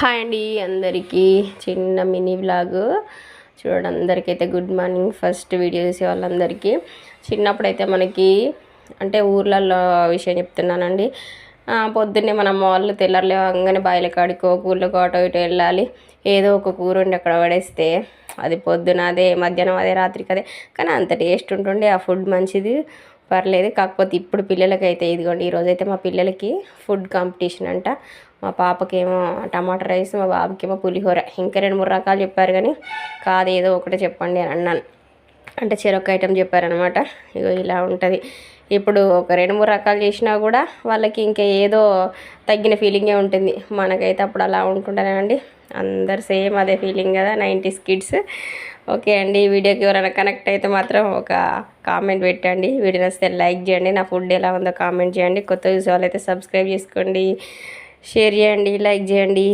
Hi అండి అందరికీ చిన్న మినీ వ్లాగ్ చూడండి. అందరికైతే గుడ్ మార్నింగ్. ఫస్ట్ వీడియో చూసే వాళ్ళందరికీ చిన్నప్పుడైతే మనకి అంటే ఊర్లలో విషయం చెప్తున్నానండి. పొద్దున్నే మనం వాళ్ళు తెల్లారలేవగానే బాయిల కాడికో కూరలకు అటో ఇటో వెళ్ళాలి. ఏదో ఒక కూర ఉండి అక్కడ పడేస్తే అది పొద్దున అదే, మధ్యాహ్నం అదే, రాత్రికి అదే. కానీ అంత టేస్ట్ ఉంటుండే, ఆ ఫుడ్ మంచిది, పర్లేదు. కాకపోతే ఇప్పుడు పిల్లలకైతే ఇదిగోండి, ఈరోజైతే మా పిల్లలకి ఫుడ్ కాంపిటీషన్ అంట. మా పాపకేమో టమాటా రైస్, మా బాబుకేమో పులిహోర. ఇంకా 2-3 రకాలు చెప్పారు కానీ కాదు, ఏదో ఒకటే చెప్పండి అని అన్నాను. అంటే చెరొక ఐటెం చెప్పారనమాట. ఇగో ఇలా ఉంటుంది. ఇప్పుడు ఒక 2-3 రకాలు చేసినా కూడా వాళ్ళకి ఇంకా ఏదో తగ్గిన ఫీలింగే ఉంటుంది. మనకైతే అప్పుడు అలా ఉంటుండేనండి. అందరు సేమ్ అదే ఫీలింగ్ కదా, 90s కిడ్స్. ఓకే అండి, ఈ వీడియోకి ఎవరైనా కనెక్ట్ అయితే మాత్రం ఒక కామెంట్ పెట్టండి. వీడియో నచ్చితే లైక్ చేయండి, నా ఫుడ్ ఎలా ఉందో కామెంట్ చేయండి. కొత్త చూసే వాళ్ళైతే సబ్స్క్రైబ్ చేసుకోండి, షేర్ చేయండి, లైక్ చేయండి.